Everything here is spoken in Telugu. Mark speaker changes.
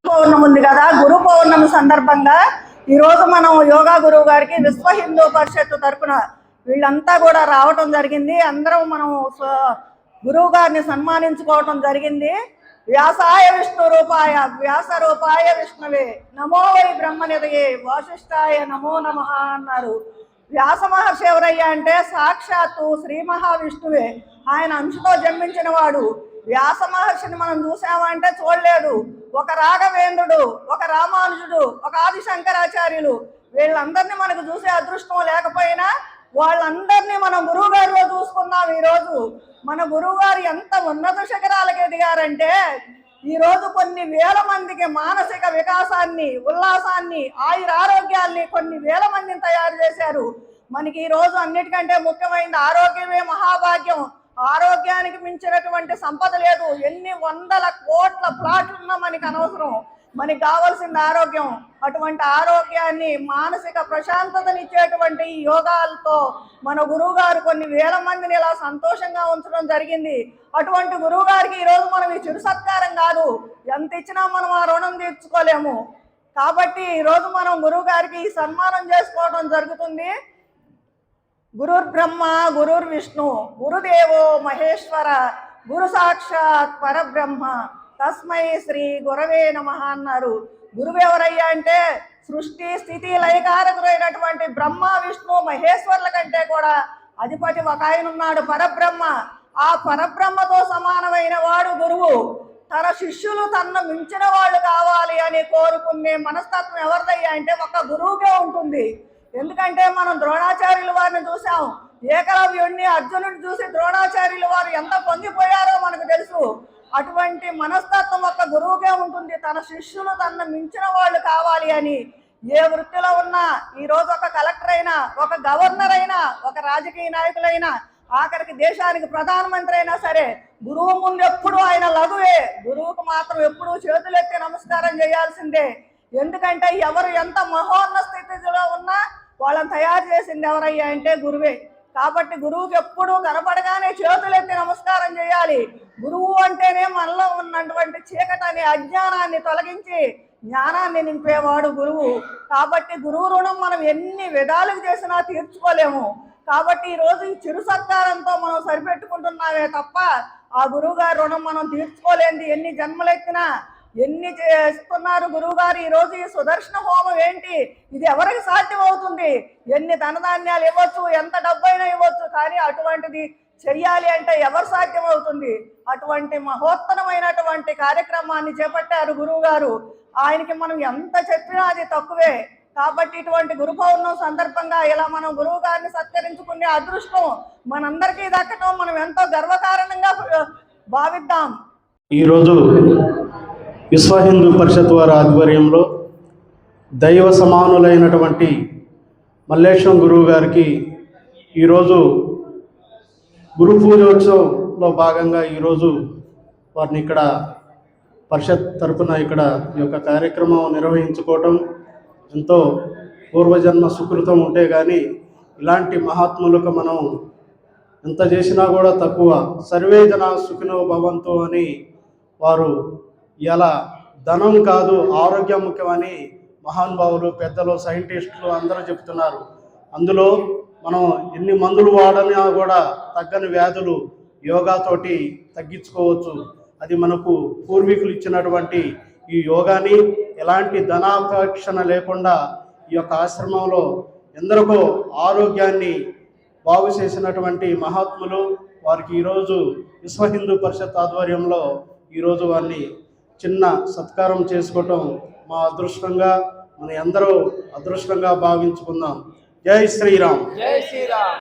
Speaker 1: పౌర్ణమి ఉంది కదా, గురు పౌర్ణమి సందర్భంగా ఈరోజు మనం యోగా గురువు గారికి విశ్వ హిందూ పరిషత్ తరఫున వీళ్ళంతా కూడా రావటం జరిగింది. అందరం మనం గురువు గారిని సన్మానించుకోవటం జరిగింది. వ్యాసాయ విష్ణు రూపాయ వ్యాస రూపాయ విష్ణువే నమో వై బ్రహ్మనిధయే వాసిష్ఠాయ నమో నమః అన్నారు. వ్యాస మహర్షి ఎవరయ్యా అంటే సాక్షాత్తు శ్రీ మహావిష్ణువే. ఆయన అంశతో జన్మించిన వాడు. వ్యాస మహర్షిని మనం చూసామంటే చూడలేదు. ఒక రాఘవేంద్రుడు, ఒక రామానుజుడు, ఒక ఆది శంకరాచార్యులు, వీళ్ళందరినీ మనకు చూసే అదృష్టం లేకపోయినా వాళ్ళందరినీ మనం గురువు గారిలో చూసుకుందాం. ఈరోజు మన గురువు గారు ఎంత ఉన్నత శిఖరాలకు ఎదిగారంటే ఈరోజు కొన్ని వేల మందికి మానసిక వికాసాన్ని, ఉల్లాసాన్ని, ఆయురారోగ్యాల్ని కొన్ని వేల మందిని తయారు చేశారు. మనకి ఈరోజు అన్నిటికంటే ముఖ్యమైనది ఆరోగ్యమే మహాభాగ్యం. ఆరోగ్యానికి మించినటువంటి సంపద లేదు. ఎన్ని వందల కోట్ల ప్లాట్లున్నా మనకి అనవసరం. మనకి కావాల్సింది ఆరోగ్యం. అటువంటి ఆరోగ్యాన్ని, మానసిక ప్రశాంతతనిచ్చేటువంటి ఈ యోగాలతో మన గురువు గారు కొన్ని వేల మందిని ఇలా సంతోషంగా ఉంచడం జరిగింది. అటువంటి గురువు గారికి ఈరోజు మనం ఈ చిరు సత్కారం కాదు, ఎంత ఇచ్చినా మనం ఆ రుణం తీర్చుకోలేము. కాబట్టి ఈరోజు మనం గురువు గారికి ఈ సన్మానం చేసుకోవడం జరుగుతుంది. గురుర్ బ్రహ్మ గురుర్ విష్ణు గురుదేవో మహేశ్వర గురు సాక్షాత్ పరబ్రహ్మ తస్మై శ్రీ గురవే నమః అన్నారు. గురువు ఎవరయ్యా అంటే సృష్టి స్థితి లయకారకుడైనటువంటి బ్రహ్మ విష్ణు మహేశ్వర్ల కంటే కూడా అధిపతి ఒక ఆయన ఉన్నాడు, పరబ్రహ్మ. ఆ పరబ్రహ్మతో సమానమైన వాడు గురువు. తన శిష్యులు తనను మించిన వాళ్ళు కావాలి అని కోరుకునే మనస్తత్వం ఎవరిదయ్యా అంటే ఒక గురువుకే ఉంటుంది. ఎందుకంటే మనం ద్రోణాచార్యుల వారిని చూసాం. ఏకలవ్యుడిని, అర్జునుడిని చూసి ద్రోణాచార్యుల వారు ఎంత పొంగిపోయారో మనకు తెలుసు. అటువంటి మనస్తత్వం ఒక గురువుకే ఉంటుంది. తన శిష్యులు తనను మించిన వాళ్ళు కావాలి అని. ఏ వృత్తిలో ఉన్నా, ఈరోజు ఒక కలెక్టర్ అయినా, ఒక గవర్నర్ అయినా, ఒక రాజకీయ నాయకులైనా, ఆఖరికి దేశానికి ప్రధానమంత్రి అయినా సరే గురువు ముందు ఎప్పుడు ఆయన లఘువే. గురువుకు మాత్రం ఎప్పుడు చేతులెత్తి నమస్కారం చేయాల్సిందే. ఎందుకంటే ఎవరు ఎంత మహోన్నత స్థితిలో ఉన్నా వాళ్ళని తయారు చేసింది ఎవరయ్యా అంటే గురువే. కాబట్టి గురువుకి ఎప్పుడు కనపడగానే చేతులెత్తి నమస్కారం చేయాలి. గురువు అంటేనే మనలో ఉన్నటువంటి చీకటిని, అజ్ఞానాన్ని తొలగించి జ్ఞానాన్ని నింపేవాడు గురువు. కాబట్టి గురువు రుణం మనం ఎన్ని విధాలుగా చేసినా తీర్చుకోలేము. కాబట్టి ఈరోజు ఈ చిరు సత్కారంతో మనం సరిపెట్టుకుంటున్నామే తప్ప ఆ గురువు గారి రుణం మనం తీర్చుకోలేంది. ఎన్ని జన్మలెత్తినా, ఎన్ని చేస్తున్నారు గురువు గారు. ఈరోజు ఈ సుదర్శన హోమం ఏంటి, ఇది ఎవరికి సాధ్యం అవుతుంది? ఎన్ని ధనధాన్యాలు ఇవ్వచ్చు, ఎంత డబ్బైనా ఇవ్వచ్చు, కానీ అటువంటిది చెయ్యాలి అంటే ఎవరు సాధ్యం అవుతుంది? అటువంటి మహోత్తరమైనటువంటి కార్యక్రమాన్ని చేపట్టారు గురువు గారు. ఆయనకి మనం ఎంత చెప్పినా అది తక్కువే. కాబట్టి ఇటువంటి గురు పౌర్ణమి సందర్భంగా ఇలా మనం గురువు గారిని సత్కరించుకునే అదృష్టం మనందరికీ దక్కటం మనం ఎంతో గర్వకారణంగా భావిద్దాం.
Speaker 2: ఈరోజు విశ్వ హిందూ పరిషత్ వారి ఆధ్వర్యంలో దైవ సమానులైనటువంటి మల్లేశం గురువు గారికి ఈరోజు గురు పూజోత్సవంలో భాగంగా ఈరోజు వారిని ఇక్కడ పరిషత్ తరఫున ఇక్కడ ఈ యొక్క కార్యక్రమం నిర్వహించుకోవటం ఎంతో పూర్వజన్మ సుకృతం ఉంటే కానీ ఇలాంటి మహాత్ములకు మనం ఎంత చేసినా కూడా తక్కువ. సర్వే జన సుఖినో భవంతు అని వారు ఇలా ధనం కాదు ఆరోగ్యం ముఖ్యమని మహానుభావులు, పెద్దలు, సైంటిస్టులు అందరూ చెప్తున్నారు. అందులో మనం ఎన్ని మందులు వాడనా కూడా తగ్గని వ్యాధులు యోగాతోటి తగ్గించుకోవచ్చు. అది మనకు పూర్వీకులు ఇచ్చినటువంటి ఈ యోగాని ఎలాంటి ధనాపేక్షణ లేకుండా ఈ యొక్క ఆశ్రమంలో ఎందరికో ఆరోగ్యాన్ని బాగు చేసినటువంటి మహాత్ములు. వారికి ఈరోజు విశ్వ హిందూ పరిషత్ ఆధ్వర్యంలో ఈరోజు వారిని చిన్న సత్కారం చేసుకోవటం మా అదృష్టంగా, మన అందరూ అదృష్టంగా భావించుకుందాం. జై శ్రీరామ్.
Speaker 3: జై శ్రీరామ్.